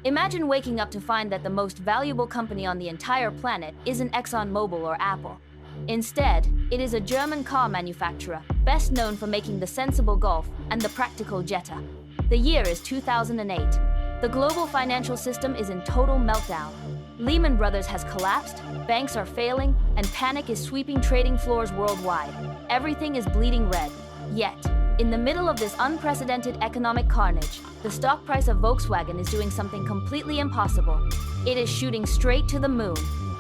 Imagine waking up to find that the most valuable company on the entire planet isn't ExxonMobil or Apple. Instead, it is a German car manufacturer, best known for making the sensible Golf and the practical Jetta. The year is 2008. The global financial system is in total meltdown. Lehman Brothers has collapsed, banks are failing, and panic is sweeping trading floors worldwide. Everything is bleeding red. Yet, in the middle of this unprecedented economic carnage, the stock price of Volkswagen is doing something completely impossible. It is shooting straight to the moon.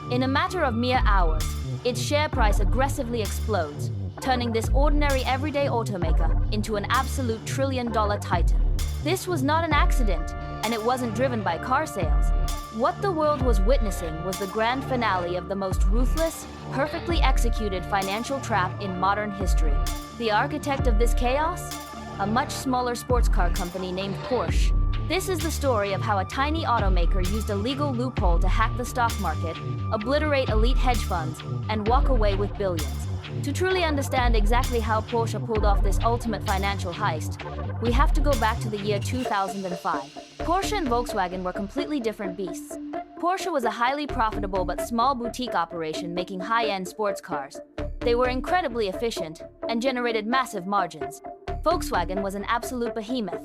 In a matter of mere hours, its share price aggressively explodes, turning this ordinary everyday automaker into an absolute trillion-dollar titan. This was not an accident, and it wasn't driven by car sales. What the world was witnessing was the grand finale of the most ruthless, perfectly executed financial trap in modern history. The architect of this chaos? A much smaller sports car company named Porsche. This is the story of how a tiny automaker used a legal loophole to hack the stock market, obliterate elite hedge funds, and walk away with billions. To truly understand exactly how Porsche pulled off this ultimate financial heist, we have to go back to the year 2005. Porsche and Volkswagen were completely different beasts. Porsche was a highly profitable but small boutique operation making high-end sports cars. They were incredibly efficient and generated massive margins. Volkswagen was an absolute behemoth.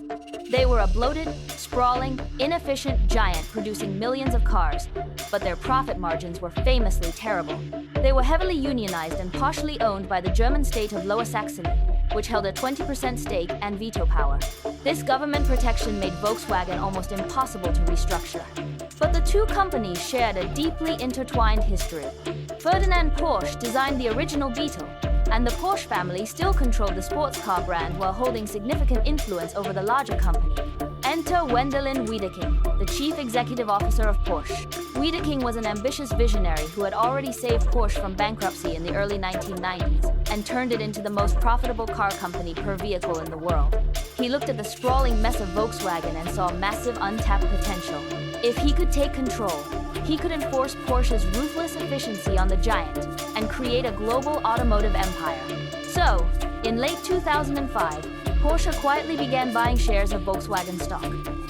They were a bloated, sprawling, inefficient giant producing millions of cars, but their profit margins were famously terrible. They were heavily unionized and partially owned by the German state of Lower Saxony, which held a 20% stake and veto power. This government protection made Volkswagen almost impossible to restructure. But the two companies shared a deeply intertwined history. Ferdinand Porsche designed the original Beetle, and the Porsche family still controlled the sports car brand while holding significant influence over the larger company. Enter Wendelin Wiedeking, the chief executive officer of Porsche. Wiedeking was an ambitious visionary who had already saved Porsche from bankruptcy in the early 1990s and turned it into the most profitable car company per vehicle in the world. He looked at the sprawling mess of Volkswagen and saw massive untapped potential. If he could take control, he could enforce Porsche's ruthless efficiency on the giant and create a global automotive empire. So, in late 2005, Porsche quietly began buying shares of Volkswagen stock.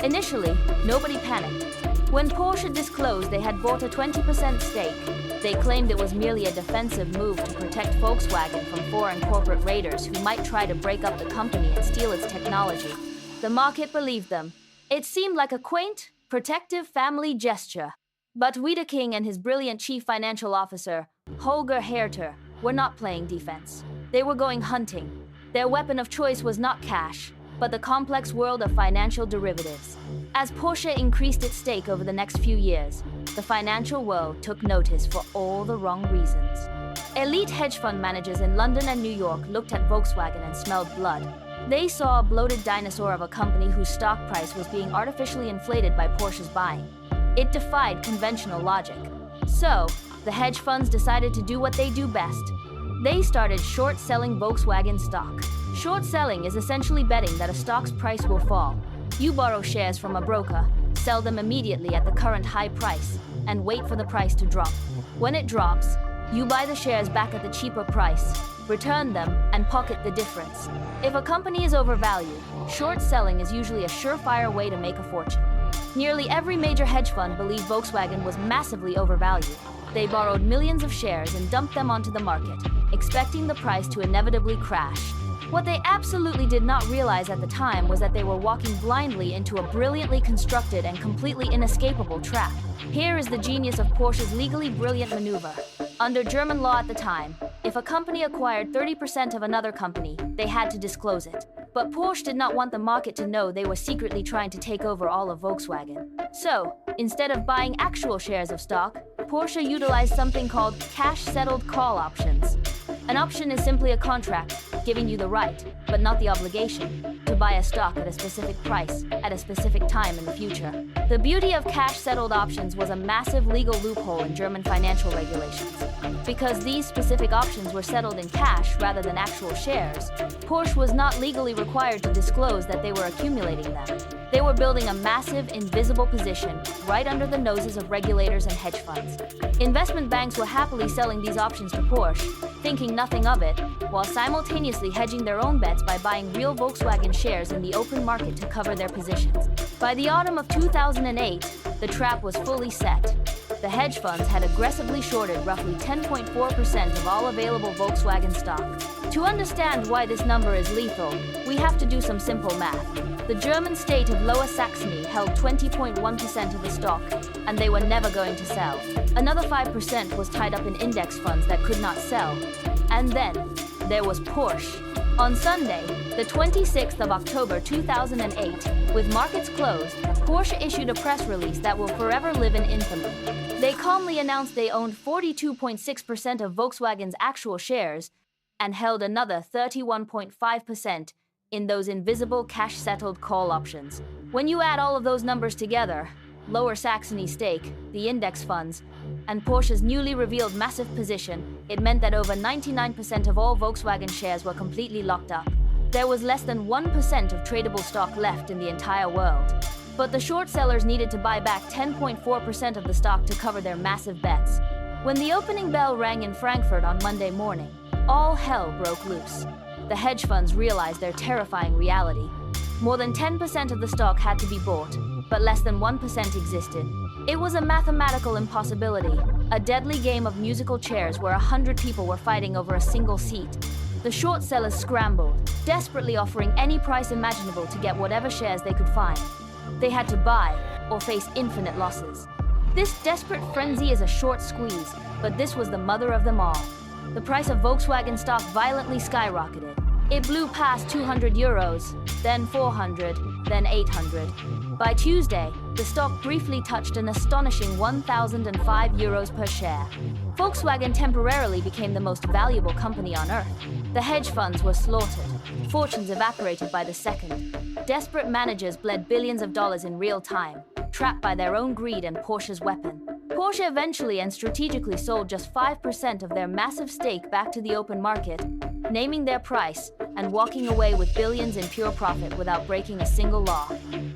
Initially, nobody panicked. When Porsche disclosed they had bought a 20% stake, they claimed it was merely a defensive move to protect Volkswagen from foreign corporate raiders who might try to break up the company and steal its technology. The market believed them. It seemed like a quaint, protective family gesture. But Wiedeking and his brilliant chief financial officer, Holger Herter, were not playing defense. They were going hunting. Their weapon of choice was not cash, but the complex world of financial derivatives. As Porsche increased its stake over the next few years, the financial world took notice for all the wrong reasons. Elite hedge fund managers in London and New York looked at Volkswagen and smelled blood. They saw a bloated dinosaur of a company whose stock price was being artificially inflated by Porsche's buying. It defied conventional logic. So, the hedge funds decided to do what they do best. They started short-selling Volkswagen stock. Short selling is essentially betting that a stock's price will fall. You borrow shares from a broker, sell them immediately at the current high price, and wait for the price to drop. When it drops, you buy the shares back at the cheaper price, return them, and pocket the difference. If a company is overvalued, short selling is usually a surefire way to make a fortune. Nearly every major hedge fund believed Volkswagen was massively overvalued. They borrowed millions of shares and dumped them onto the market, expecting the price to inevitably crash. What they absolutely did not realize at the time was that they were walking blindly into a brilliantly constructed and completely inescapable trap. Here is the genius of Porsche's legally brilliant maneuver. Under German law at the time, if a company acquired 30% of another company, they had to disclose it. But Porsche did not want the market to know they were secretly trying to take over all of Volkswagen. So, instead of buying actual shares of stock, Porsche utilized something called cash-settled call options. An option is simply a contract, giving you the right, but not the obligation, to buy a stock at a specific price, at a specific time in the future. The beauty of cash-settled options was a massive legal loophole in German financial regulations. Because these specific options were settled in cash rather than actual shares, Porsche was not legally required to disclose that they were accumulating them. They were building a massive, invisible position right under the noses of regulators and hedge funds. Investment banks were happily selling these options to Porsche, thinking nothing of it, while simultaneously simultaneously hedging their own bets by buying real Volkswagen shares in the open market to cover their positions. By the autumn of 2008, the trap was fully set. The hedge funds had aggressively shorted roughly 10.4% of all available Volkswagen stock. To understand why this number is lethal, we have to do some simple math. The German state of Lower Saxony held 20.1% of the stock, and they were never going to sell. Another 5% was tied up in index funds that could not sell. And then, there was Porsche. On Sunday, the 26th of October 2008, with markets closed, Porsche issued a press release that will forever live in infamy. They calmly announced they owned 42.6% of Volkswagen's actual shares and held another 31.5% in those invisible cash-settled call options. When you add all of those numbers together, Lower Saxony's stake, the index funds, and Porsche's newly revealed massive position, it meant that over 99% of all Volkswagen shares were completely locked up. There was less than 1% of tradable stock left in the entire world. But the short sellers needed to buy back 10.4% of the stock to cover their massive bets. When the opening bell rang in Frankfurt on Monday morning, all hell broke loose. The hedge funds realized their terrifying reality. More than 10% of the stock had to be bought, but less than 1% existed. It was a mathematical impossibility, a deadly game of musical chairs where 100 people were fighting over a single seat. The short sellers scrambled, desperately offering any price imaginable to get whatever shares they could find. They had to buy or face infinite losses. This desperate frenzy is a short squeeze, but this was the mother of them all. The price of Volkswagen stock violently skyrocketed. It blew past 200 euros, then 400, then 800. By Tuesday, the stock briefly touched an astonishing 1,005 euros per share. Volkswagen temporarily became the most valuable company on earth. The hedge funds were slaughtered, fortunes evaporated by the second. Desperate managers bled billions of dollars in real time, trapped by their own greed and Porsche's weapon. Porsche eventually and strategically sold just 5% of their massive stake back to the open market, naming their price and walking away with billions in pure profit without breaking a single law.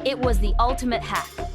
It was the ultimate hack.